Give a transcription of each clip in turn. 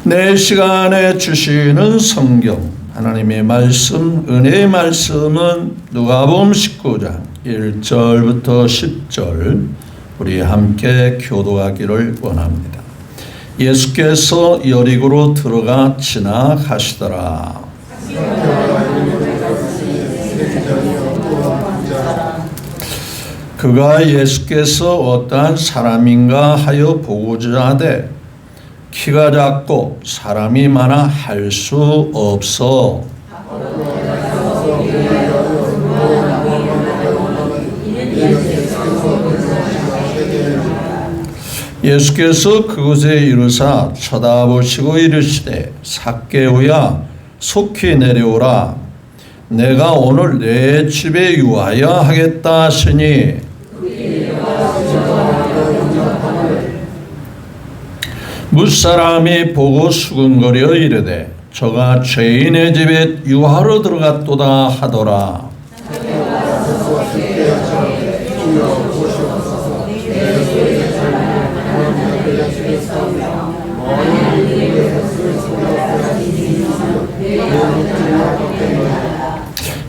내 시간에 주시는 성경 하나님의 말씀, 은혜의 말씀은 누가복음 19장 1절부터 10절 우리 함께 교도하기를 원합니다. 예수께서 여리고로 들어가 지나가시더라. 그가 예수께서 어떠한 사람인가 하여 보고자 하되 키가 작고 사람이 많아 할 수 없어 예수께서 그곳에 이르사 쳐다보시고 이르시되 삭개오야 속히 내려오라. 내가 오늘 내 집에 유하여 하겠다 하시니 무사람이 보고 수근거려 이르되 저가 죄인의 집에 유하러 들어갔도다 하더라.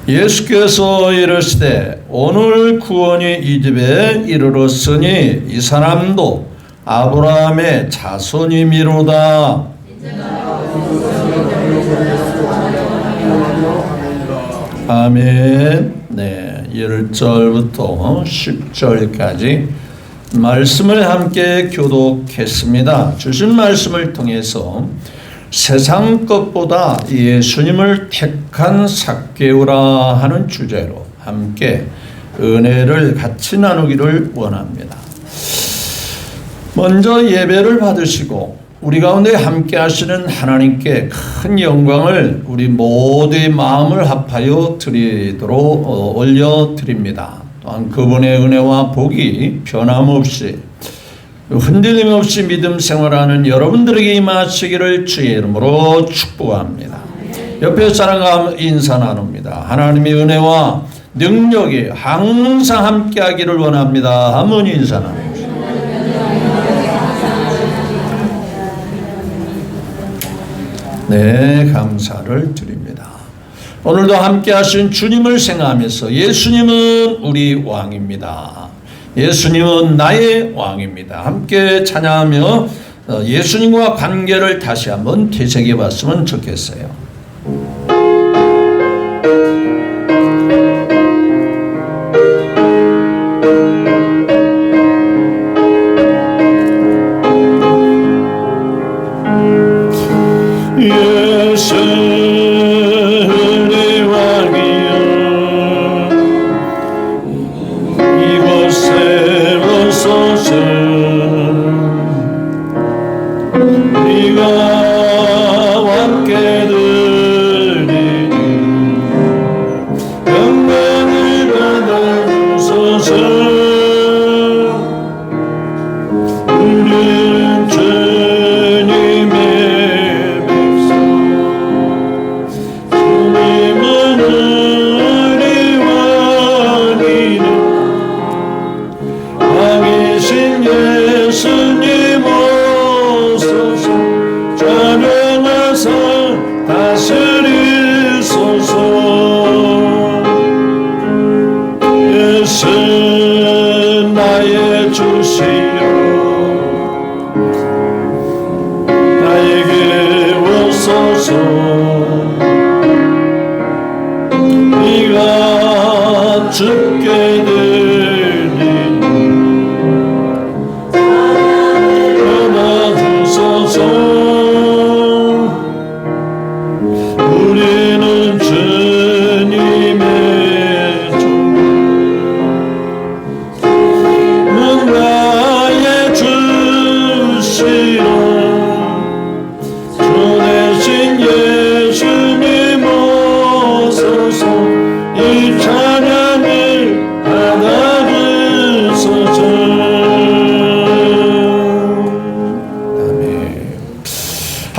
예수께서 이르시되 오늘 구원이 이 집에 이르렀으니 이 사람도 아브라함의 자손이미로다. 아멘. 네, 1절부터 10절까지 말씀을 함께 교독했습니다. 주신 말씀을 통해서 세상 것보다 예수님을 택한 삭개오라 하는 주제로 함께 은혜를 같이 나누기를 원합니다. 먼저 예배를 받으시고 우리 가운데 함께 하시는 하나님께 큰 영광을 우리 모두의 마음을 합하여 드리도록 올려드립니다. 또한 그분의 은혜와 복이 변함없이 흔들림 없이 믿음 생활하는 여러분들에게 임하시기를 주의 이름으로 축복합니다. 옆에 사람과 인사 나눕니다. 하나님의 은혜와 능력이 항상 함께하기를 원합니다. 한번 인사 나눕니다. 네, 감사를 드립니다. 오늘도 함께 하신 주님을 생각하면서 예수님은 우리 왕입니다. 예수님은 나의 왕입니다. 함께 찬양하며 예수님과 관계를 다시 한번 되새겨 봤으면 좋겠어요.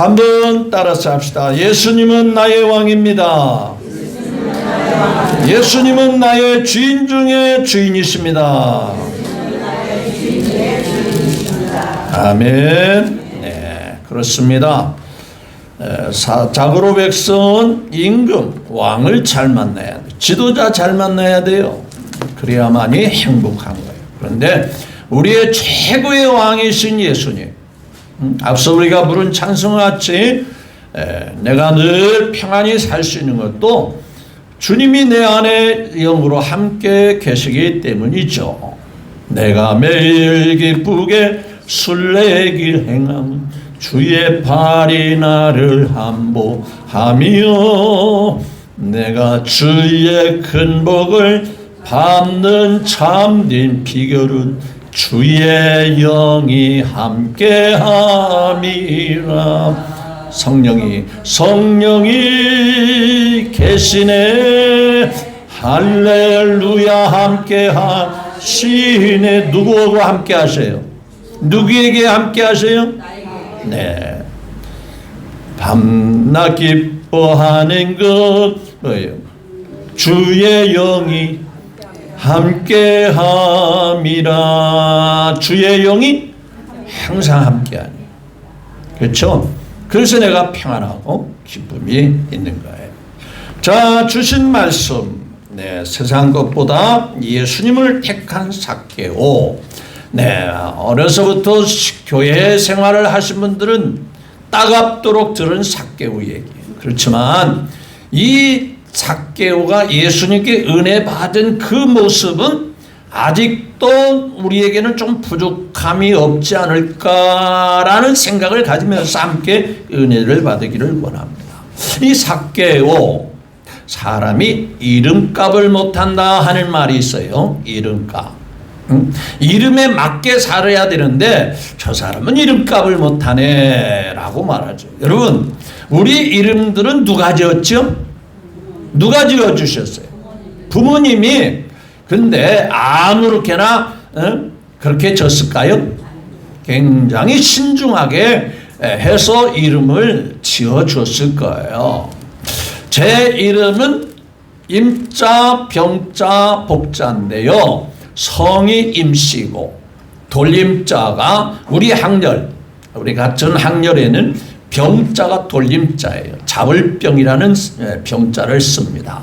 한번 따라서 합시다. 예수님은 나의 왕입니다. 예수님은 나의 주인 중에 주인이십니다. 아멘. 네, 그렇습니다. 자고로 백성은 임금, 왕을 잘 만나야 돼. 지도자 잘 만나야 돼요. 그래야만이 행복한 거예요. 그런데 우리의 최고의 왕이신 예수님, 앞서 우리가 부른 찬송같이 내가 늘 평안히 살 수 있는 것도 주님이 내 안에 영으로 함께 계시기 때문이죠. 내가 매일 기쁘게 순례길 행함 주의 팔이 나를 함보하며 내가 주의 큰 복을 받는 참된 비결은 주의 영이 함께함이라. 성령이 계시네. 할렐루야. 함께하시네. 누구하고 함께하세요? 누구에게 함께하세요? 네. 밤낮 기뻐하는 것 뭐예요? 주의 영이 함께함이라. 주의 영이 항상 함께하니. 그렇죠? 그래서 내가 평안하고 기쁨이 있는 거예요. 자, 주신 말씀. 네, 세상 것보다 예수님을 택한 삭개오. 네, 어려서부터 교회 생활을 하신 분들은 따갑도록 들은 삭개오 얘기. 그렇지만 이 삭개오가 예수님께 은혜 받은 그 모습은 아직도 우리에게는 좀 부족함이 없지 않을까라는 생각을 가지면서 함께 은혜를 받으기를 원합니다. 이 삭개오, 사람이 이름값을 못한다 하는 말이 있어요. 이름값. 이름에 맞게 살아야 되는데 저 사람은 이름값을 못하네 라고 말하죠. 여러분, 우리 이름들은 누가 지었죠? 누가 지어주셨어요? 부모님이. 근데 아무렇게나 그렇게 졌을까요? 굉장히 신중하게 해서 이름을 지어줬을 거예요. 제 이름은 임자, 병자, 복자인데요. 성이 임씨고 돌림자가 우리 학렬, 우리 같은 학렬에는 병자가 돌림자예요. 잡을병이라는 병자를 씁니다.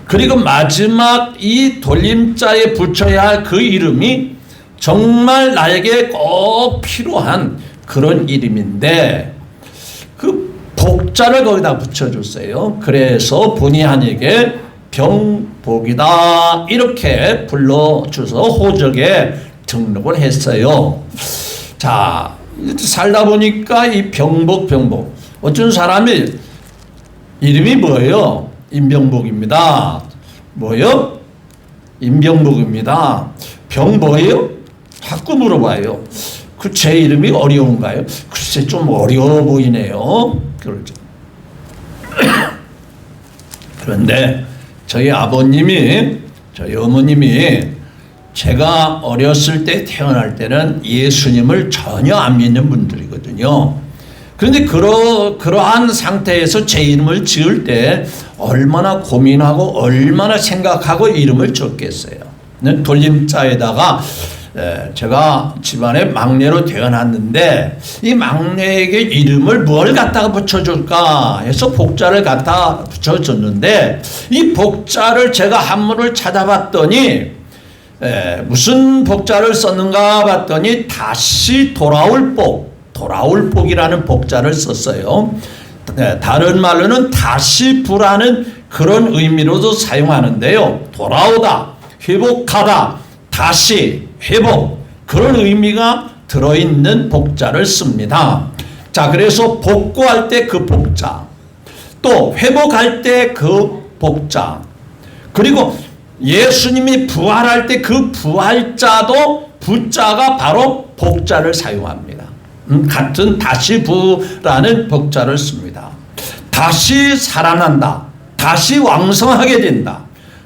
그리고 마지막 이 돌림자에 붙여야 할 그 이름이 정말 나에게 꼭 필요한 그런 이름인데 그 복자를 거기다 붙여줬어요. 그래서 본의 아니게 병복이다 이렇게 불러줘서 호적에 등록을 했어요. 자, 살다 보니까 이 병복 어떤 사람이 이름이 뭐예요? 임병복입니다. 뭐요? 임병복입니다. 병 뭐예요? 자꾸 물어봐요. 그 제 이름이 어려운가요? 글쎄 좀 어려워 보이네요. 그러죠. 그런데 저희 아버님이, 저희 어머님이 제가 어렸을 때 태어날 때는 예수님을 전혀 안 믿는 분들이거든요. 그런데 그러한 상태에서 제 이름을 지을 때 얼마나 고민하고 얼마나 생각하고 이름을 지었겠어요. 돌림자에다가 제가 집안의 막내로 태어났는데 이 막내에게 이름을 뭘 갖다가 붙여줄까 해서 복자를 갖다 붙여줬는데 이 복자를 제가 한문을 찾아봤더니 무슨 복자를 썼는가 봤더니 다시 돌아올 복이라는 복자를 썼어요. 다른 말로는 다시 부라는 그런 의미로도 사용하는데요. 돌아오다, 회복하다, 다시, 회복, 그런 의미가 들어있는 복자를 씁니다. 자, 그래서 복구할 때 그 복자, 또 회복할 때 그 복자, 그리고 예수님이 부활할 때 그 부활자도 부자가 바로 복자를 사용합니다. 같은 다시 부라는 복자를 씁니다. 다시 살아난다. 다시 왕성하게 된다.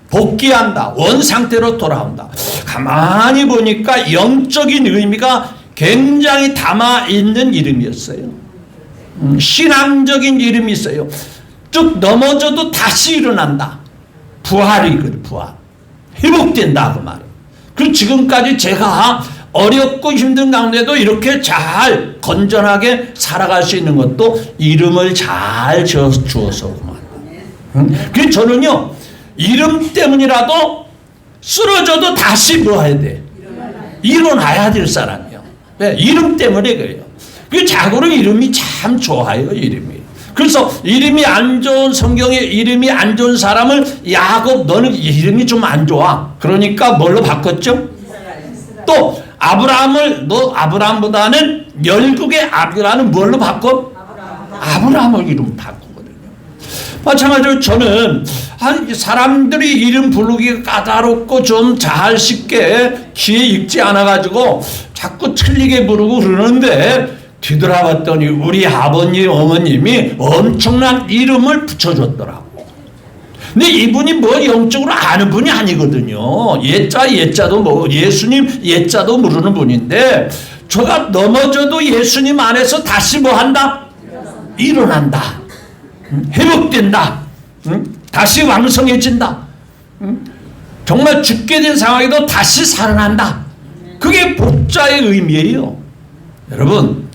복귀한다. 원상태로 돌아온다. 가만히 보니까 영적인 의미가 굉장히 담아있는 이름이었어요. 신앙적인 이름이 있어요. 쭉 넘어져도 다시 일어난다. 부활이거든, 부활. 회복된다, 그 말이에요. 그리고 지금까지 제가 어렵고 힘든 가운데도 이렇게 잘 건전하게 살아갈 수 있는 것도 이름을 잘 주어서구만. 그래서 저는요, 이름 때문이라도 쓰러져도 다시 뭐 해야 돼? 일어나야 될 사람이요. 네, 이름 때문에 그래요. 그 자고로 이름이 참 좋아요, 이름이. 그래서 이름이 안 좋은, 성경에 이름이 안 좋은 사람을 야곱, 너는 이름이 좀 안 좋아. 그러니까 뭘로 바꿨죠? 또 아브라함을, 너 아브라함보다는 열국의 아브라함은 뭘로 바꿔? 아브라함을 이름 바꾸거든요. 마찬가지로 저는 사람들이 이름 부르기가 까다롭고 좀 잘 쉽게 귀에 익지 않아가지고 자꾸 틀리게 부르고 그러는데, 뒤돌아봤더니 우리 아버님, 어머님이 엄청난 이름을 붙여줬더라고. 근데 이분이 뭐 영적으로 아는 분이 아니거든요. 예자도 뭐 예수님 예자도 모르는 분인데, 저가 넘어져도 예수님 안에서 다시 뭐 한다? 일어난다. 회복된다. 다시 왕성해진다. 정말 죽게 된 상황에도 다시 살아난다. 그게 복자의 의미예요. 여러분,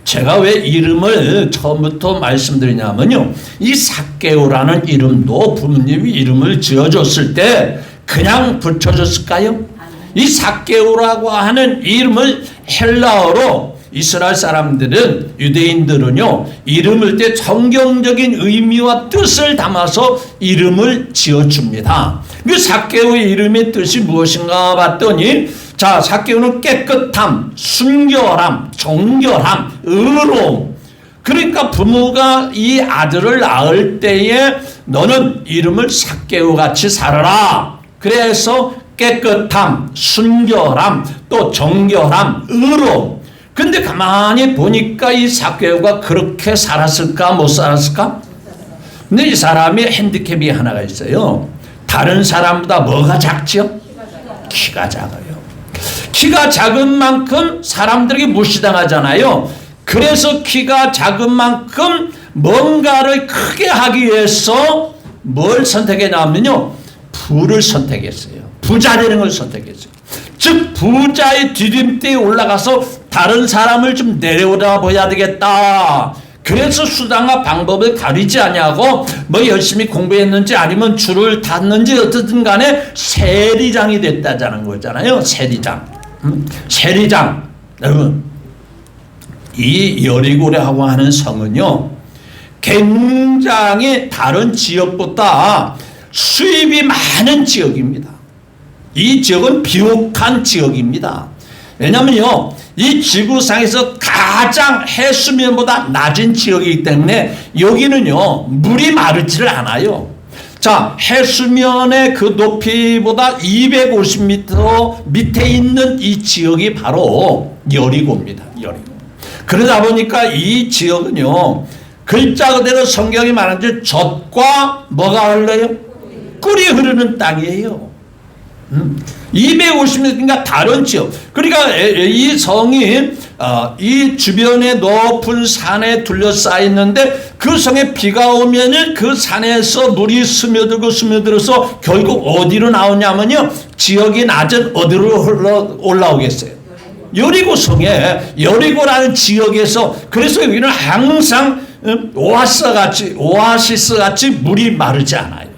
제가 왜 이름을 처음부터 말씀드리냐면요, 이 삭개오라는 이름도 부모님이 이름을 지어줬을 때 그냥 붙여줬을까요? 이 삭개오라고 하는 이름을 헬라어로 이스라엘 사람들은, 유대인들은요, 이름을 때 성경적인 의미와 뜻을 담아서 이름을 지어줍니다. 그 삭개오의 이름의 뜻이 무엇인가 봤더니, 자, 삭개오는 깨끗함, 순결함, 정결함, 의로움. 그러니까 부모가 이 아들을 낳을 때에 너는 이름을 삭개오 같이 살아라. 그래서 깨끗함, 순결함, 또 정결함, 의로움. 근데 가만히 보니까 이 삭개오가 그렇게 살았을까, 못 살았을까? 근데 이 사람이 핸디캡이 하나가 있어요. 다른 사람보다 뭐가 작죠? 키가 작아요. 키가 작은 만큼 사람들에게 무시당하잖아요. 그래서 키가 작은 만큼 뭔가를 크게 하기 위해서 뭘 선택했냐면요, 부를 선택했어요. 부자 되는 걸 선택했어요. 즉 부자의 디딤대에 올라가서 다른 사람을 좀 내려오다 보야 되겠다. 그래서 수단과 방법을 가리지 아니하고 뭐 열심히 공부했는지 아니면 줄을 탔는지 어떻든 간에 세리장이 됐다자는 거잖아요. 세리장. 세리장. 여러분, 이 여리고라고 하는 성은요, 굉장히 다른 지역보다 수입이 많은 지역입니다. 이 지역은 비옥한 지역입니다. 왜냐면요, 이 지구상에서 가장 해수면보다 낮은 지역이기 때문에 여기는요, 물이 마르지를 않아요. 자, 해수면의 그 높이보다 250m 밑에 있는 이 지역이 바로 여리고입니다. 여리고. 그러다 보니까 이 지역은요, 글자 그대로 성경이 말하는 젖과 뭐가 흘러요? 꿀이 흐르는 땅이에요. 250m인가 다른 지역. 그러니까 이 성이 이 주변에 높은 산에 둘러싸여 있는데, 그 성에 비가 오면은 그 산에서 물이 스며들어서 결국 어디로 나오냐면요, 지역이 낮은 어디로 올라오겠어요? 여리고 성에, 여리고라는 지역에서. 그래서 여기는 항상 오아시스 같이 물이 마르지 않아요.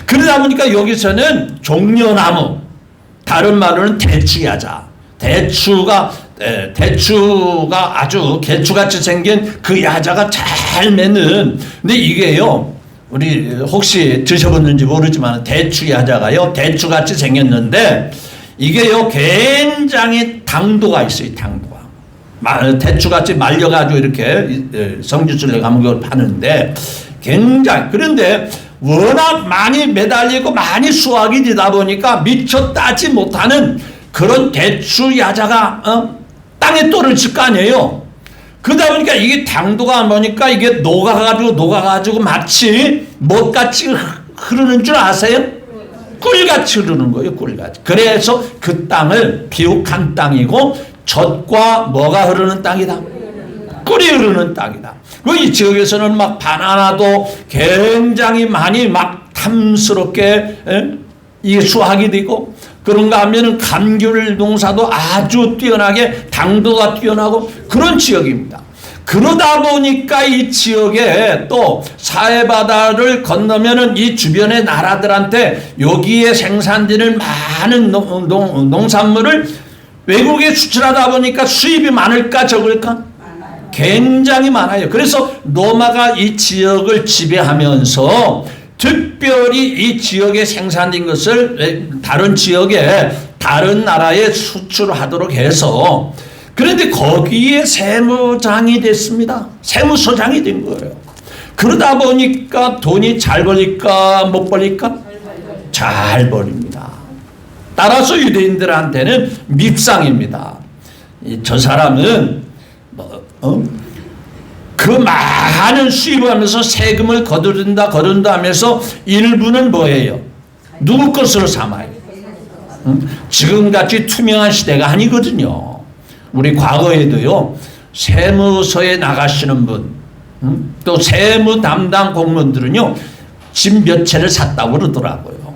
그러다 보니까 여기서는 종려나무, 다른 말로는 대추야자, 대추가 아주 개추같이 생긴 그 야자가 잘 맺는. 근데 이게요, 우리 혹시 드셔봤는지 모르지만 대추야자가요, 대추같이 생겼는데 이게요, 굉장히 당도가 있어요. 당도가. 대추같이 말려가지고 이렇게 성주술래 가면 그걸 파는데, 굉장히. 그런데 워낙 많이 매달리고 많이 수확이 되다 보니까 미처 따지 못하는 그런 대추 야자가 땅에 떨어질 거 아니에요. 그러다 보니까 이게 당도가 보니까 이게 녹아가지고 마치 못같이 흐르는 줄 아세요? 꿀같이 흐르는 거예요. 꿀같이. 그래서 그 땅을 비옥한 땅이고, 젖과 뭐가 흐르는 땅이다? 꿀이 흐르는 땅이다. 이 지역에서는 막 바나나도 굉장히 많이 막 탐스럽게 이게 수확이 되고, 그런가 하면은 감귤 농사도 아주 뛰어나게 당도가 뛰어나고 그런 지역입니다. 그러다 보니까 이 지역에 또 사해바다를 건너면은 이 주변의 나라들한테 여기에 생산되는 많은 농산물을 외국에 수출하다 보니까 수입이 많을까 적을까? 굉장히 많아요. 그래서 로마가 이 지역을 지배하면서 특별히 이 지역에 생산된 것을 다른 지역에 다른 나라에 수출하도록 해서 그런데 거기에 세무장이 됐습니다. 세무서장이 된 거예요. 그러다 보니까 돈이 잘 벌릴까 못 벌릴까? 잘 벌립니다. 따라서 유대인들한테는 밉상입니다. 저 사람은 그 많은 수입을 하면서 세금을 거두른다 하면서 일부는 뭐예요? 누구 것으로 삼아요? 지금같이 투명한 시대가 아니거든요. 우리 과거에도요, 세무서에 나가시는 분, 또 세무 담당 공무원들은요, 집 몇 채를 샀다고 그러더라고요.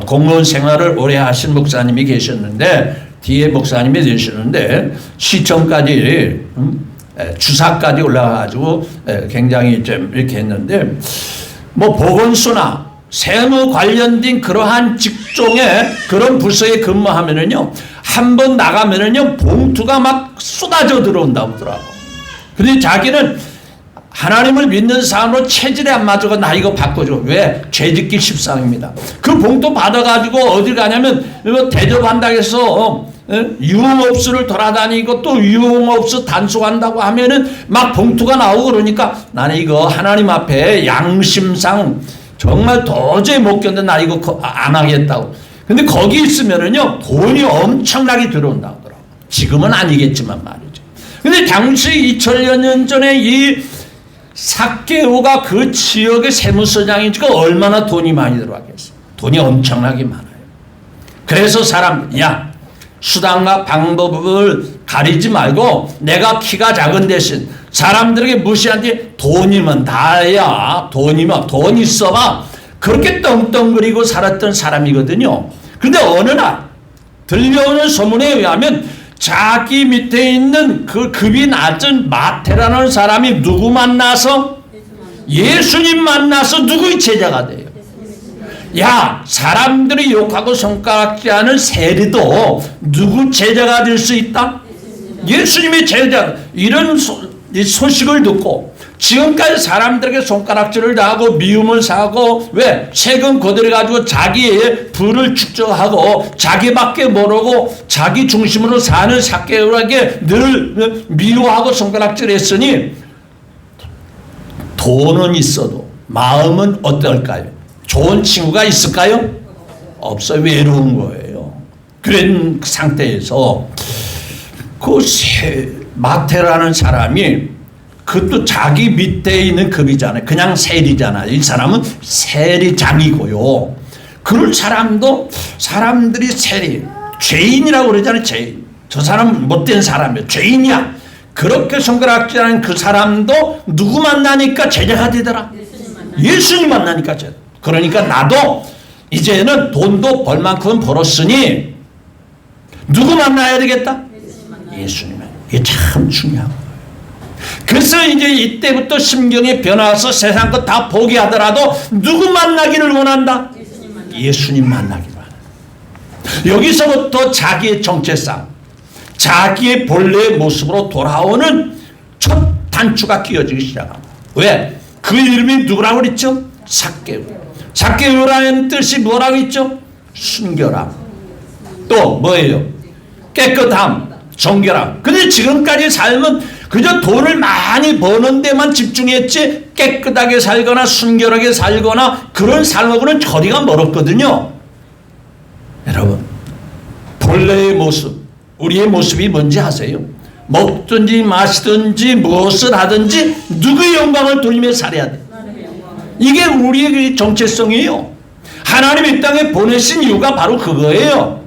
공무원 생활을 오래 하신 목사님이 계셨는데, 뒤에 목사님이 되셨는데, 시청까지, 주사까지 올라가가지고 굉장히 좀 이렇게 했는데, 뭐 보건소나 세무 관련된 그러한 직종에 그런 부서에 근무하면은요, 한 번 나가면은요, 봉투가 막 쏟아져 들어온다고 하더라고. 근데 자기는 하나님을 믿는 사람으로 체질에 안 맞아서 나 이거 바꿔줘. 왜? 죄짓기 십상입니다. 그 봉투 받아가지고 어딜 가냐면, 이거 대접한다고 해서, 유흥업소를 돌아다니고 또 유흥업소 단속한다고 하면은 막 봉투가 나오고 그러니까 나는 이거 하나님 앞에 양심상 정말 도저히 못 견뎌. 나 이거 안 하겠다고. 근데 거기 있으면은요, 돈이 엄청나게 들어온다고 하더라고. 지금은 아니겠지만 말이죠. 근데 당시 2000년 전에 이 삭개오가 그 지역의 세무서장이니까 얼마나 돈이 많이 들어가겠어. 돈이 엄청나게 많아요. 그래서 사람, 야, 수단과 방법을 가리지 말고 내가 키가 작은 대신 사람들에게 무시한데 돈이면 다야. 돈이면 돈 있어봐. 그렇게 떵떵거리고 살았던 사람이거든요. 근데 어느 날 들려오는 소문에 의하면 자기 밑에 있는 그 급이 낮은 마태라는 사람이 누구 만나서? 예수님 만나서 누구의 제자가 돼요? 야, 사람들이 욕하고 손가락질하는 세리도 누구 제자가 될 수 있다? 예수님의 제자. 이런 소식을 듣고 지금까지 사람들에게 손가락질을 당하고 미움을 사고 왜? 세금 거들여가지고 자기의 부를 축적하고 자기밖에 모르고 자기 중심으로 사는 삭개오에게 늘 미워하고 손가락질했으니 돈은 있어도 마음은 어떨까요? 좋은 친구가 있을까요? 없어요. 외로운 거예요. 그런 상태에서 그 마태라는 사람이 그것도 자기 밑에 있는 급이잖아요. 그냥 세리잖아요. 이 사람은 세리장이고요. 그런 사람도 사람들이 죄인이라고 그러잖아요. 죄인. 저 사람은 못된 사람이야. 죄인이야. 그렇게 손가락질하는 그 사람도 누구 만나니까 제자가 되더라. 예수님 만나니까 제자. 그러니까 나도 이제는 돈도 벌 만큼 벌었으니 누구 만나야 되겠다? 예수님. 이게 참 중요한 거예요. 그래서 이제 이때부터 심경의 변화와서 세상 것 다 포기하더라도 누구 만나기를 원한다? 예수님 만나기를 원한다. 여기서부터 자기의 정체성, 자기의 본래의 모습으로 돌아오는 첫 단추가 끼어지기 시작합니다. 왜? 그 이름이 누구라고 그랬죠? 삭개오. 삭개오라는 뜻이 뭐라고 했죠? 순결함. 또 뭐예요? 깨끗함, 정결함. 근데 지금까지 삶은 그저 돈을 많이 버는 데만 집중했지 깨끗하게 살거나 순결하게 살거나 그런 삶하고는 거리가 멀었거든요. 여러분, 본래의 모습, 우리의 모습이 뭔지 아세요? 먹든지 마시든지 무엇을 하든지 누구의 영광을 돌리며 살아야 돼. 이게 우리의 정체성이에요. 하나님 이 땅에 보내신 이유가 바로 그거예요.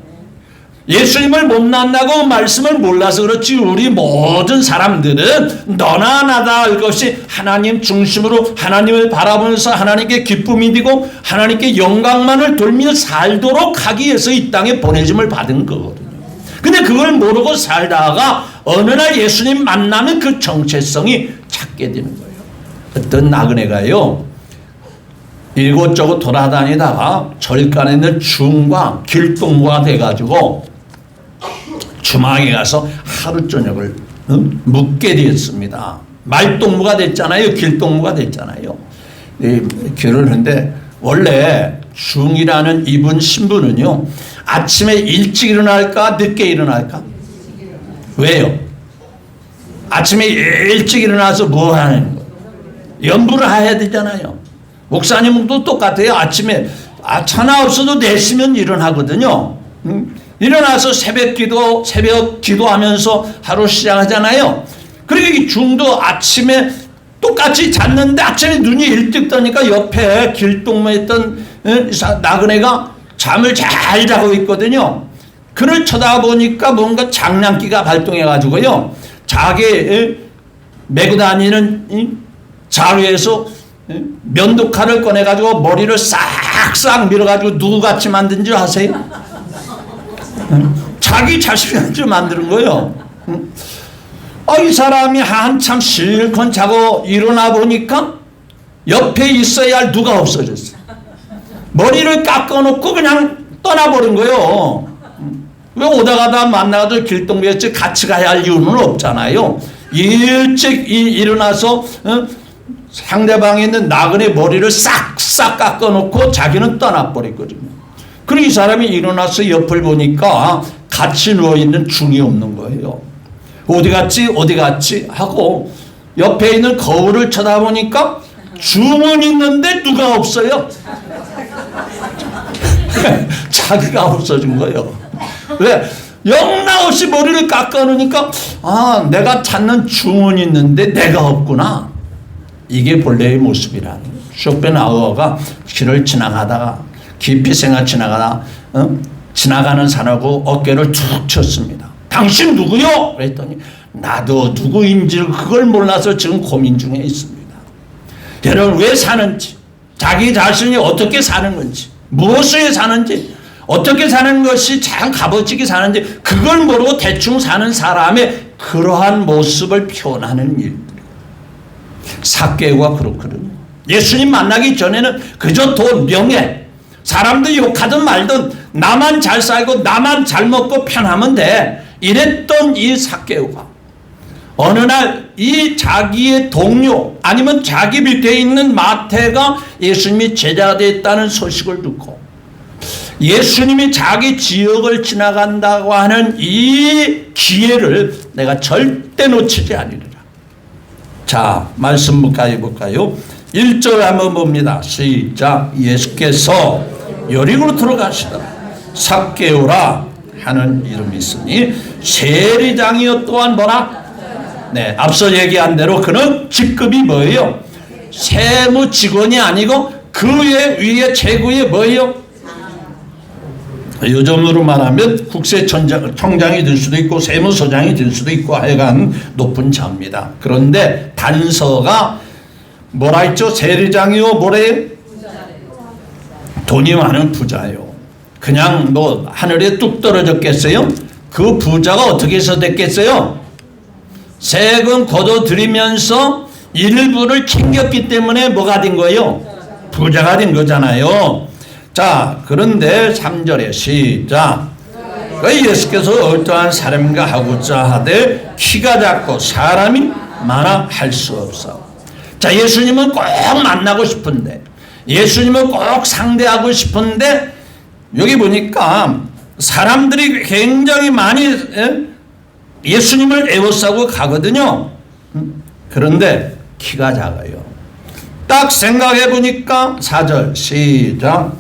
예수님을 못 만나고 말씀을 몰라서 그렇지 우리 모든 사람들은 너나 나다 할 것이 하나님 중심으로 하나님을 바라보면서 하나님께 기쁨이 되고 하나님께 영광만을 돌며 살도록 하기 위해서 이 땅에 보내짐을 받은 거거든요. 근데 그걸 모르고 살다가 어느 날 예수님 만나면 그 정체성이 찾게 되는 거예요. 어떤 나그네가요, 이곳저곳 돌아다니다가 절간에 있는 중과 길동무가 돼가지고 주막에 가서 하루 저녁을 묵게 되었습니다. 말동무가 됐잖아요. 길동무가 됐잖아요. 길을 하는데 원래 중이라는 이분 신부는요, 아침에 일찍 일어날까 늦게 일어날까? 왜요? 아침에 일찍 일어나서 뭐 하는 거예요? 연부를 해야 되잖아요. 목사님도 똑같아요. 아침에 천하 없어도 내시면 일어나거든요. 일어나서 새벽 기도하면서 하루 시작하잖아요. 그러니까 이 중도 아침에 똑같이 잤는데 아침에 눈이 일찍 뜨니까 옆에 길동무에 있던 나그네가 잠을 잘 자고 있거든요. 그를 쳐다보니까 뭔가 장난기가 발동해가지고요, 자기 메고 다니는 자루에서 면도칼을 꺼내가지고 머리를 싹싹 밀어가지고 누구같이 만든 줄 아세요? 자기 자신같이 만드는 거예요. 이 사람이 한참 실컷 자고 일어나 보니까 옆에 있어야 할 누가 없어졌어. 머리를 깎아놓고 그냥 떠나버린 거예요. 왜 오다가다 만나가지고 길동무에 같이 가야 할 이유는 없잖아요. 일찍 일어나서 상대방에 있는 나그네 머리를 싹싹 깎아놓고 자기는 떠나버렸거든요. 그리고 이 사람이 일어나서 옆을 보니까 같이 누워있는 중이 없는 거예요. 어디 갔지 하고 옆에 있는 거울을 쳐다보니까 중은 있는데 누가 없어요. 자기가 없어진 거예요. 왜? 영락없이 머리를 깎아놓으니까 내가 찾는 중은 있는데 내가 없구나. 이게 본래의 모습이라는 거예요. 쇼펜하우어가 길을 지나가다가 깊이 지나가다 지나가는 사람하고 어깨를 툭 쳤습니다. 당신 누구요? 그랬더니 나도 누구인지 그걸 몰라서 지금 고민 중에 있습니다. 여러분, 왜 사는지, 자기 자신이 어떻게 사는 건지, 무엇을 사는지, 어떻게 사는 것이 참 값어치게 사는지 그걸 모르고 대충 사는 사람의 그러한 모습을 표현하는 일. 삭개오가 그렇거든요. 예수님 만나기 전에는 그저 돈, 명예, 사람들 욕하든 말든 나만 잘 살고 나만 잘 먹고 편하면 돼, 이랬던 이 삭개오가 어느 날 이 자기의 동료 아니면 자기 밑에 있는 마태가 예수님이 제자가 됐다는 소식을 듣고 예수님이 자기 지역을 지나간다고 하는 이 기회를 내가 절대 놓치지 않으리라. 자, 말씀까지 볼까요? 1절 한번 봅니다. 시작. 예수께서 여리고로 들어가시더라. 삭개오라 하는 이름이 있으니 세리장이요 또한 뭐라? 네, 앞서 얘기한 대로 그는 직급이 뭐예요? 세무 직원이 아니고 그의 위에 최고의 뭐예요? 요즘으로 말하면 국세청장이 될 수도 있고 세무서장이 될 수도 있고 하여간 높은 자입니다. 그런데 단서가 뭐라 했죠? 세리장이요 뭐래요? 돈이 많은 부자예요. 그냥 뭐 하늘에 뚝 떨어졌겠어요? 그 부자가 어떻게 해서 됐겠어요? 세금 걷어들이면서 일부를 챙겼기 때문에 뭐가 된 거예요? 부자가 된 거잖아요. 자, 그런데 3절에 시작. 예수께서 어떠한 사람인가 하고자 하되 키가 작고 사람이 많아 할 수 없어. 자, 예수님은 꼭 만나고 싶은데, 예수님은 꼭 상대하고 싶은데, 여기 보니까 사람들이 굉장히 많이 예수님을 애워싸고 가거든요. 그런데 키가 작아요. 딱 생각해 보니까 4절 시작.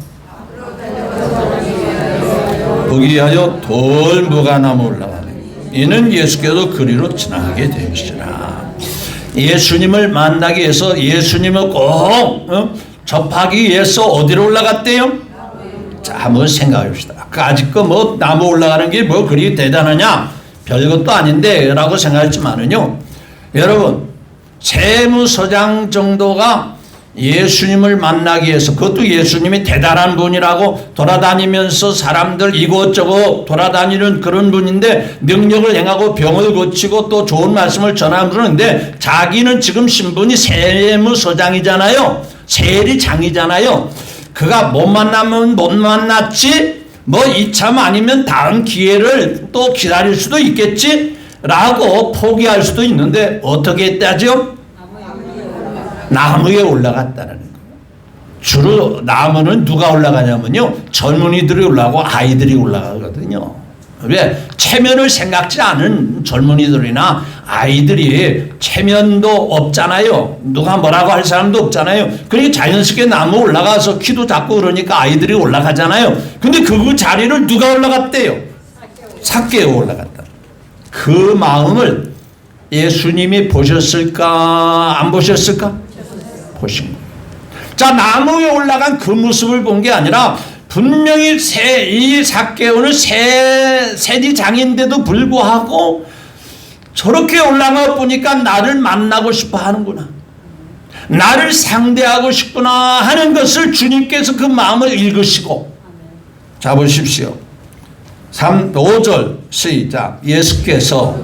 거기하여 돌무가나무 올라가네. 이는 예수께서 그리로 지나가게 되시라. 예수님을 만나기 위해서, 예수님을 꼭 접하기 위해서 어디로 올라갔대요? 자, 한번 생각해 봅시다. 아직 뭐 나무 올라가는 게 뭐 그리 대단하냐? 별것도 아닌데 라고 생각했지만은요, 여러분, 세무서장 정도가 예수님을 만나기 위해서, 그것도 예수님이 대단한 분이라고 돌아다니면서 사람들 이곳저곳 돌아다니는 그런 분인데 능력을 행하고 병을 고치고 또 좋은 말씀을 전하는데, 자기는 지금 신분이 세무서장이잖아요. 세리장이잖아요. 그가 못 만나면 못 만났지, 뭐 이참 아니면 다음 기회를 또 기다릴 수도 있겠지 라고 포기할 수도 있는데, 어떻게 했다죠? 나무에 올라갔다는 거예요. 주로 나무는 누가 올라가냐면요, 젊은이들이 올라가고 아이들이 올라가거든요. 왜? 체면을 생각지 않은 젊은이들이나 아이들이 체면도 없잖아요. 누가 뭐라고 할 사람도 없잖아요. 그러니까 자연스럽게 나무 올라가서 키도 작고 그러니까 아이들이 올라가잖아요. 근데 그 자리를 누가 올라갔대요? 삭개오 올라갔다. 그 마음을 예수님이 보셨을까? 안 보셨을까? 보신 거예요. 자, 나무에 올라간 그 모습을 본 게 아니라 분명히 이 삭개오는 세리장인데도 불구하고 저렇게 올라가 보니까 나를 만나고 싶어 하는구나, 나를 상대하고 싶구나 하는 것을 주님께서 그 마음을 읽으시고. 자, 보십시오. 5절 시작. 예수께서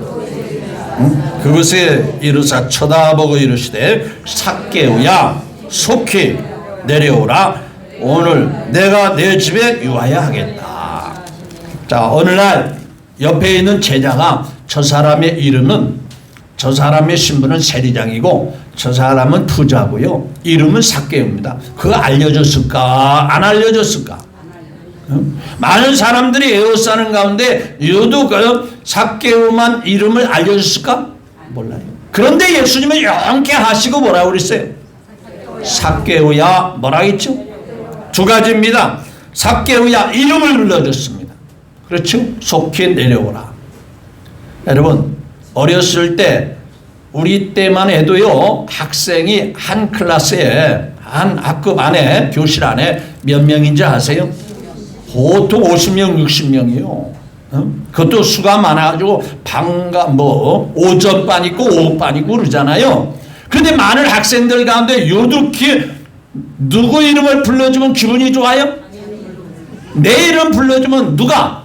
그것에 이르사 쳐다보고 이르시되 삭개오야 속히 내려오라, 오늘 내가 내 집에 유하여 하겠다. 자, 어느 날 옆에 있는 제자가 저 사람의 이름은, 저 사람의 신분은 세리장이고 저 사람은 부자고요, 이름은 삭개오입니다. 그거 알려줬을까? 안 알려줬을까? 많은 사람들이 에워싸는 가운데 유독 삭개오만 이름을 알려줬을까? 몰라요. 그런데 예수님은 영케 하시고 뭐라고 그랬어요? 삭개오야 뭐라 했죠? 두 가지입니다. 삭개오야 이름을 불러줬습니다. 그렇죠? 속히 내려오라. 여러분, 어렸을 때 우리 때만 해도요, 학생이 한 클래스에, 한 학급 안에, 교실 안에 몇 명인지 아세요? 보통 50명, 60명이요. 그것도 수가 많아가지고 방과 오전반 있고 오후반 있고 그러잖아요. 그런데 많은 학생들 가운데 유독히 누구 이름을 불러주면 기분이 좋아요? 내 이름 불러주면 누가?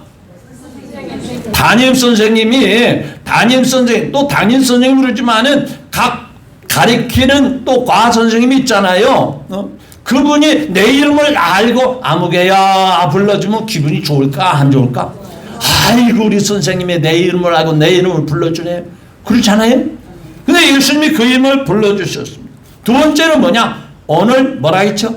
담임선생님이, 또 담임선생님 그러지만은 각 가리키는 또 과선생님이 있잖아요. 그분이 내 이름을 알고 아무개야 불러주면 기분이 좋을까 안 좋을까? 아이고, 우리 선생님이 내 이름을 알고 내 이름을 불러주네, 그렇잖아요. 근데 예수님이 그 이름을 불러주셨습니다. 두 번째는 뭐냐? 오늘 뭐라 했죠?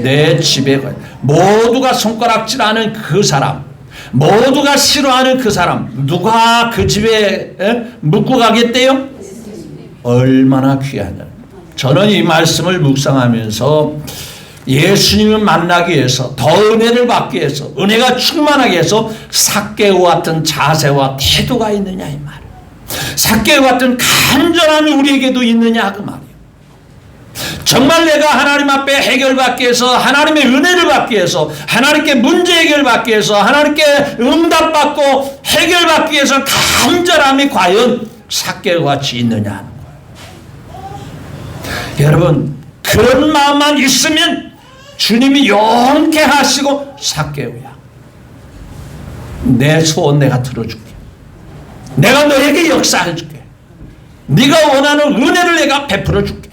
내 집에 가요. 모두가 손가락질하는 그 사람, 모두가 싫어하는 그 사람, 누가 그 집에 묵고 가겠대요? 얼마나 귀하냐. 저는 이 말씀을 묵상하면서 예수님을 만나기 위해서, 더 은혜를 받기 위해서, 은혜가 충만하기 위해서 삭개오 같은 자세와 태도가 있느냐 이 말. 삭개오 같은 간절함이 우리에게도 있느냐 그 말이에요. 정말 내가 하나님 앞에 해결받기 위해서, 하나님의 은혜를 받기 위해서, 하나님께 문제 해결받기 위해서, 하나님께 응답받고 해결받기 위해서 간절함이 과연 삭개오 같이 있느냐 하는 거예요. 여러분, 그런 마음만 있으면 주님이 용케 하시고 삭개오야, 내 소원 내가 들어줄게, 내가 너에게 역사해줄게, 네가 원하는 은혜를 내가 베풀어줄게,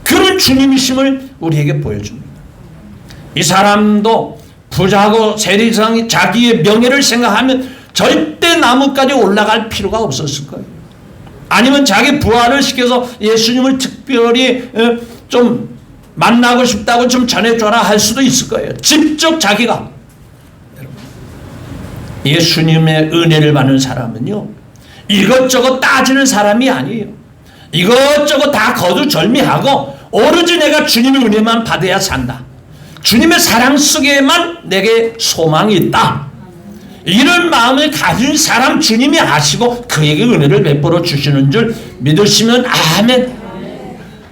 그런 주님이심을 우리에게 보여줍니다. 이 사람도 부자고 세리장이 자기의 명예를 생각하면 절대 나무까지 올라갈 필요가 없었을 거예요. 아니면 자기 부하를 시켜서 예수님을 특별히 좀 만나고 싶다고 좀 전해줘라 할 수도 있을 거예요. 직접 자기가. 예수님의 은혜를 받는 사람은요, 이것저것 따지는 사람이 아니에요. 이것저것 다 거두절미하고 오로지 내가 주님의 은혜만 받아야 산다, 주님의 사랑 속에만 내게 소망이 있다, 이런 마음을 가진 사람 주님이 아시고 그에게 은혜를 베풀어 주시는 줄 믿으시면 아멘.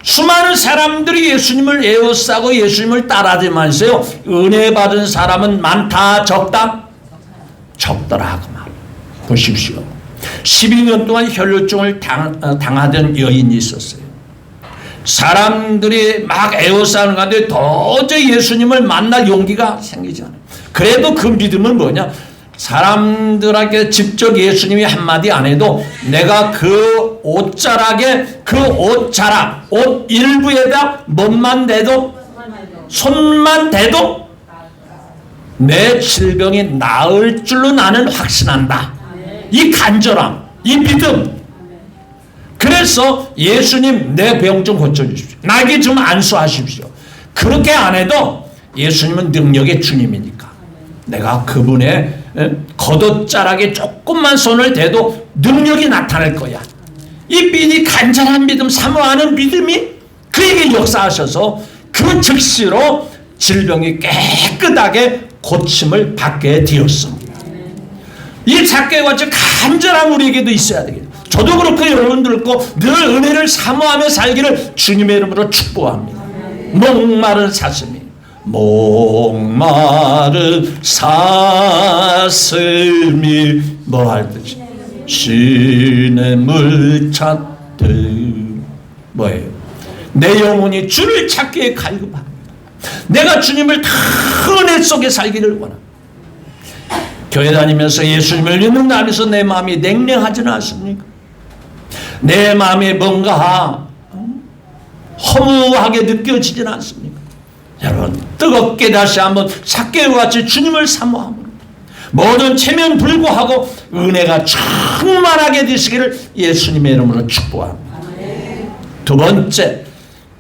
수많은 사람들이 예수님을 에워싸고 예수님을 따라다니면서요, 은혜 받은 사람은 많다, 적다? 적더라 그 말. 보십시오. 12년 동안 혈루증을 당하던 여인이 있었어요. 사람들이 막 에워싸는 가운데 도저히 예수님을 만날 용기가 생기지 않아요. 그래도 그 믿음은 뭐냐? 사람들에게 직접 예수님이 한마디 안 해도 내가 그 옷자락에 그 옷자락, 옷 일부에다 몸만 대도, 손만 대도 내 질병이 나을 줄로 나는 확신한다. 이 간절함, 이 믿음. 그래서 예수님 내 병 좀 고쳐주십시오. 나에게 좀 안수하십시오. 그렇게 안 해도 예수님은 능력의 주님이니까 내가 그분의 겉옷자락에 조금만 손을 대도 능력이 나타날 거야. 이 간절한 믿음, 사모하는 믿음이 그에게 역사하셔서 그 즉시로 질병이 깨끗하게 고침을 받게 되었습니다. 이 작게와 같이 간절함 우리에게도 있어야 되겠다. 저도 그렇고 여러분들 꼭 늘 은혜를 사모하며 살기를 주님의 이름으로 축복합니다. 목마른 사슴이 목마른 사슴이 뭐 할 뜻이 시냇물 찾듯 뭐예요? 내 영혼이 주를 찾기에 갈급합니다. 내가 주님을 다 은혜 속에 살기를 원합니다. 교회 다니면서 예수님을 믿는 나면서 내 마음이 냉랭하지는 않습니까? 내 마음에 뭔가 허무하게 느껴지지는 않습니까? 여러분 뜨겁게 다시 한번 작게와 같이 주님을 사모함으로 모든 체면 불구하고 은혜가 충만하게 되시기를 예수님의 이름으로 축복합니다. 두 번째,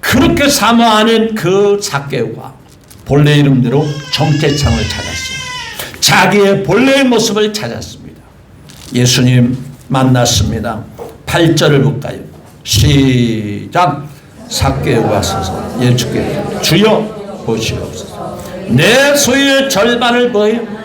그렇게 사모하는 그 작게와 본래 이름대로 정체창을 찾았습니다. 자기의 본래의 모습을 찾았습니다. 예수님 만났습니다. 8절을 볼까요? 시작. 삭개오가 서서 예수께 주여 보시옵소서. 내 소유의 절반을 뭐예요?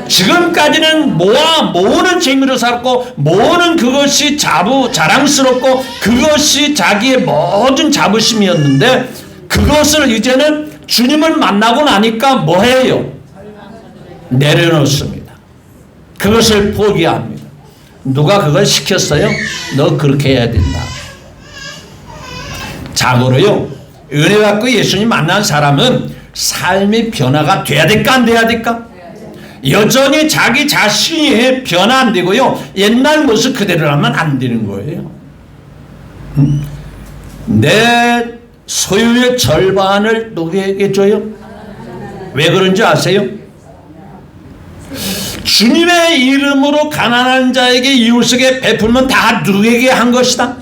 지금까지는 모으는 재미로 살았고 모으는 그것이 자랑스럽고 그것이 자기의 모든 자부심이었는데 그것을 이제는 주님을 만나고 나니까 뭐해요? 내려놓습니다. 그것을 포기합니다. 누가 그걸 시켰어요? 너 그렇게 해야 된다. 자고로요, 은혜 받고 예수님 만난 사람은 삶의 변화가 돼야 될까 안 돼야 될까? 여전히 자기 자신이 변화 안 되고요, 옛날 모습 그대로라면 안 되는 거예요. 내 소유의 절반을 누구에게 줘요? 왜 그런지 아세요? 주님의 이름으로 가난한 자에게 이웃에게 베풀면 다 누구에게 한 것이다?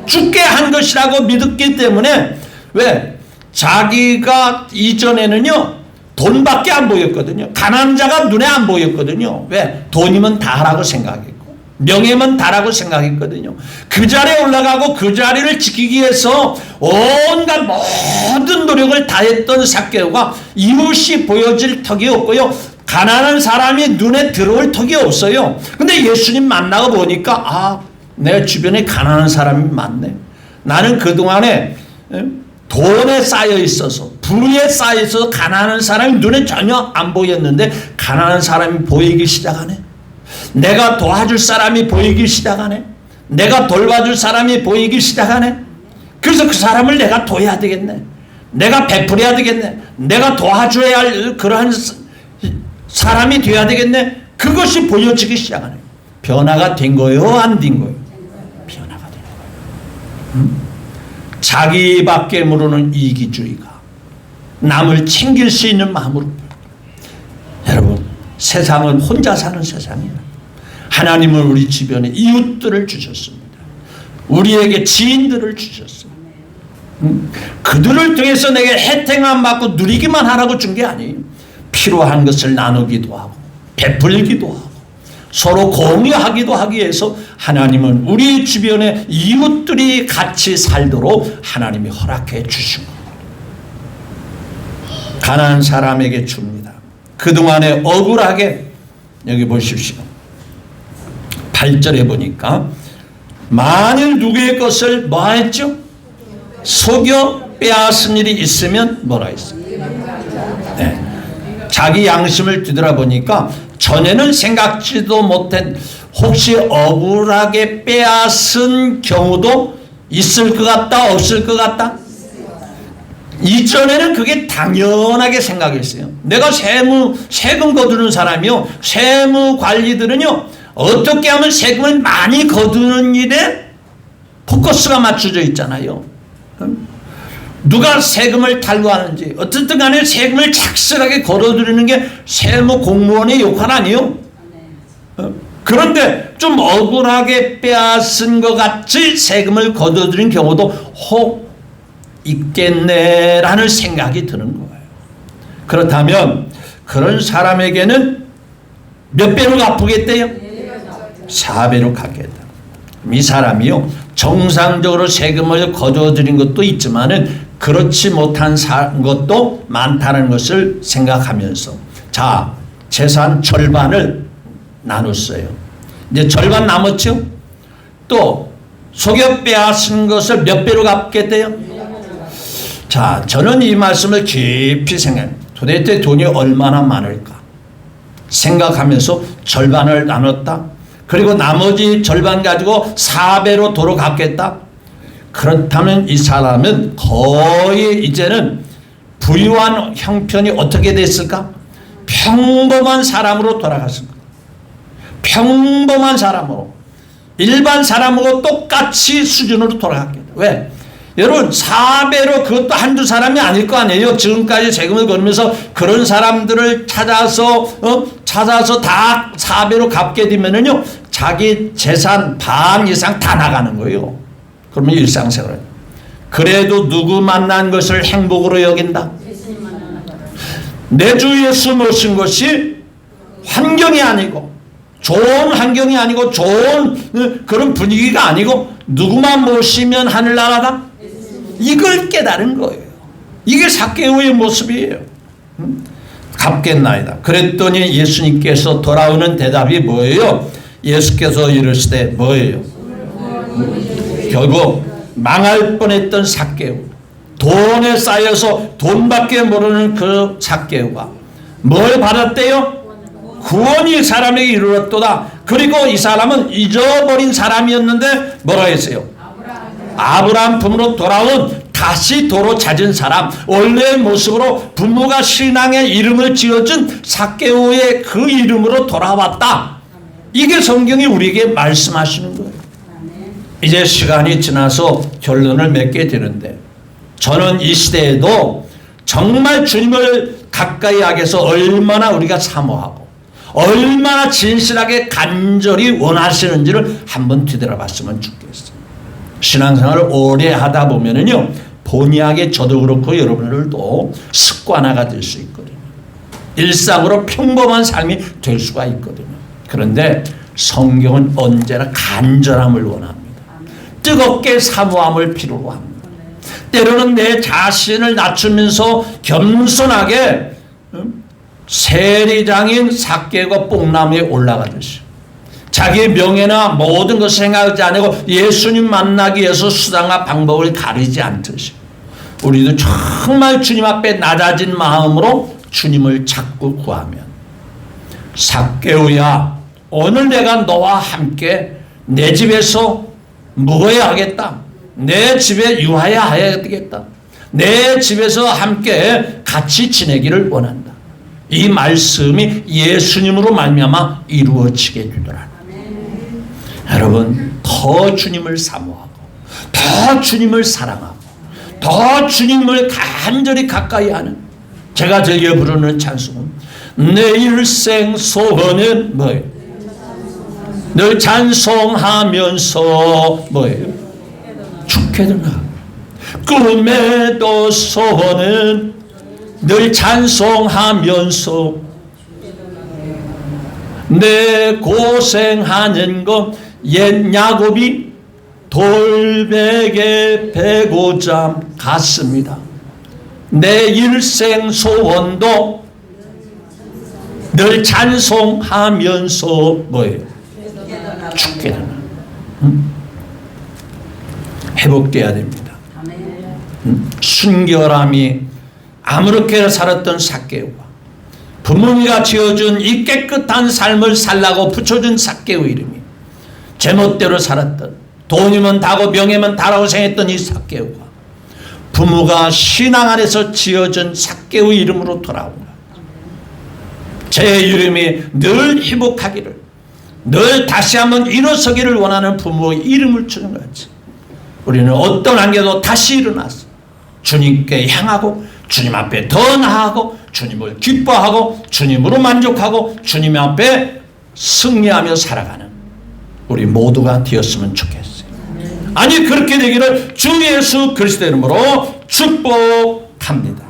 주께 한 것이라고 믿었기 때문에 왜? 자기가 이전에는요 돈밖에 안 보였거든요. 가난한 자가 눈에 안 보였거든요. 왜? 돈이면 다라고 생각했고 명예면 다라고 생각했거든요. 그 자리에 올라가고 그 자리를 지키기 위해서 온갖 모든 노력을 다했던 삭개오가 이웃이 보여질 턱이 없고요, 가난한 사람이 눈에 들어올 턱이 없어요. 근데 예수님 만나고 보니까 내 주변에 가난한 사람이 많네. 나는 그동안에 돈에 쌓여 있어서 부에 쌓여 있어서 가난한 사람이 눈에 전혀 안 보였는데 가난한 사람이 보이기 시작하네. 내가 도와줄 사람이 보이기 시작하네. 내가 돌봐줄 사람이 보이기 시작하네. 그래서 그 사람을 내가 도와야 되겠네. 내가 베풀어야 되겠네. 내가 도와줘야 할 그러한 사람이 되어야 되겠네. 그것이 보여지기 시작하네. 변화가 된 거예요? 안 된 거예요? 변화가 된 거예요. 자기밖에 모르는 이기주의가 남을 챙길 수 있는 마음으로. 여러분, 세상은 혼자 사는 세상이에요. 하나님은 우리 주변에 이웃들을 주셨습니다. 우리에게 지인들을 주셨어요. 그들을 통해서 내게 혜택만 받고 누리기만 하라고 준 게 아니에요. 필요한 것을 나누기도 하고 베풀기도 하고 서로 공유하기도 하기 위해서 하나님은 우리 주변에 이웃들이 같이 살도록 하나님이 허락해 주신 겁니다. 가난한 사람에게 줍니다. 그동안에 억울하게, 여기 보십시오. 8절에 보니까 만일 누구의 것을 뭐 했죠? 속여 빼앗은 일이 있으면 뭐라 했어요? 네. 자기 양심을 뒤돌아보니까 전에는 생각지도 못한 혹시 억울하게 빼앗은 경우도 있을 것 같다, 없을 것 같다? 이전에는 그게 당연하게 생각했어요. 내가 세금 거두는 사람이요, 세무 관리들은요, 어떻게 하면 세금을 많이 거두는 일에 포커스가 맞춰져 있잖아요. 누가 세금을 탈루하는지 어쨌든 간에 세금을 착실하게 걸어들이는 게 세무 공무원의 역할 아니에요? 그런데 좀 억울하게 빼앗은 것 같이 세금을 거둬들인 경우도 혹 있겠네라는 생각이 드는 거예요. 그렇다면 그런 사람에게는 몇 배로 갚으겠대요? 4배로 갚겠다. 이 사람이요, 정상적으로 세금을 거둬들인 것도 있지만은 그렇지 못한 것도 많다는 것을 생각하면서, 자, 재산 절반을 나눴어요. 이제 절반 남았죠? 또 속여 빼앗은 것을 몇 배로 갚겠대요? 자, 저는 이 말씀을 깊이 생각합니다. 도대체 돈이 얼마나 많을까 생각하면서 절반을 나눴다. 그리고 나머지 절반 가지고 4배로 도로 갚겠다. 그렇다면 이 사람은 거의 이제는 부유한 형편이 어떻게 됐을까? 평범한 사람으로 돌아갔을 거예요. 평범한 사람으로, 일반 사람하고 똑같이 수준으로 돌아갔겠다. 왜? 여러분, 4배로 그것도 한두 사람이 아닐 거 아니에요. 지금까지 세금을 거두면서 그런 사람들을 찾아서 다 4배로 갚게 되면은요, 자기 재산 반 이상 다 나가는 거예요. 그러면 일상생활. 그래도 누구 만난 것을 행복으로 여긴다? 내 주 예수 모신 것이 환경이 아니고, 좋은 환경이 아니고, 좋은 그런 분위기가 아니고, 누구만 모시면 하늘나라다? 이걸 깨달은 거예요. 이게 삭개오의 모습이에요. 갚겠나이다. 그랬더니 예수님께서 돌아오는 대답이 뭐예요? 예수께서 이르시되 뭐예요? 결국 망할 뻔했던 삭개오, 돈에 쌓여서 돈밖에 모르는 그 삭개오가 뭘 받았대요? 구원이 사람에게 이르렀도다. 그리고 이 사람은 잊어버린 사람이었는데 뭐라 했어요? 아브라함 품으로 돌아온, 다시 도로 찾은 사람, 원래의 모습으로 부모가 신앙의 이름을 지어준 삭개오의 그 이름으로 돌아왔다. 이게 성경이 우리에게 말씀하시는 거예요. 이제 시간이 지나서 결론을 맺게 되는데, 저는 이 시대에도 정말 주님을 가까이 하기 위해서 얼마나 우리가 사모하고 얼마나 진실하게 간절히 원하시는지를 한번 뒤돌아봤으면 좋겠어요. 신앙생활을 오래 하다 보면은요, 본의하게 저도 그렇고 여러분들도 습관화가 될 수 있거든요. 일상으로 평범한 삶이 될 수가 있거든요. 그런데 성경은 언제나 간절함을 원합니다. 뜨겁게 사모함을 필요로 합니다. 때로는 내 자신을 낮추면서 겸손하게 세리장인 삭개오가 뽕나무에 올라가듯이 자기의 명예나 모든 것을 생각하지 않고 예수님 만나기 위해서 수단과 방법을 가리지 않듯이 우리도 정말 주님 앞에 낮아진 마음으로 주님을 찾고 구하면, 삭개오야, 오늘 내가 너와 함께 내 집에서 묵어야 하겠다. 내 집에 유하야 해야겠다. 내 집에서 함께 같이 지내기를 원한다. 이 말씀이 예수님으로 말미암아 이루어지게 되더라. 여러분, 더 주님을 사모하고 더 주님을 사랑하고 더 주님을 간절히 가까이 하는, 제가 즐겨 부르는 찬송은 내 일생 소원은 뭐예요? 늘 찬송하면서 뭐예요? 죽게 되나. 꿈에도 소원은 늘 찬송하면서 내 고생하는 것 옛 야곱이 돌베개 베고잠 같습니다. 내 일생 소원도 늘 찬송하면서 뭐예요? 죽게 되나. 회복돼야 됩니다. 순결함이 아무렇게 살았던 삭개오가 부모가 지어준 이 깨끗한 삶을 살라고 붙여준 삭개오 이름이 제멋대로 살았던 돈이면 다고 명예면 다라고 생각했던 이 삭개오가 부모가 신앙 안에서 지어준 삭개오 이름으로 돌아온 거야. 제 이름이 늘 회복하기를 늘 다시 한번 일어서기를 원하는 부모의 이름을 주는 거지. 우리는 어떤 한계도 다시 일어나서 주님께 향하고 주님 앞에 더 나아가고 주님을 기뻐하고 주님으로 만족하고 주님 앞에 승리하며 살아가는 우리 모두가 되었으면 좋겠어요. 아니 그렇게 되기를 주 예수 그리스도 이름으로 축복합니다.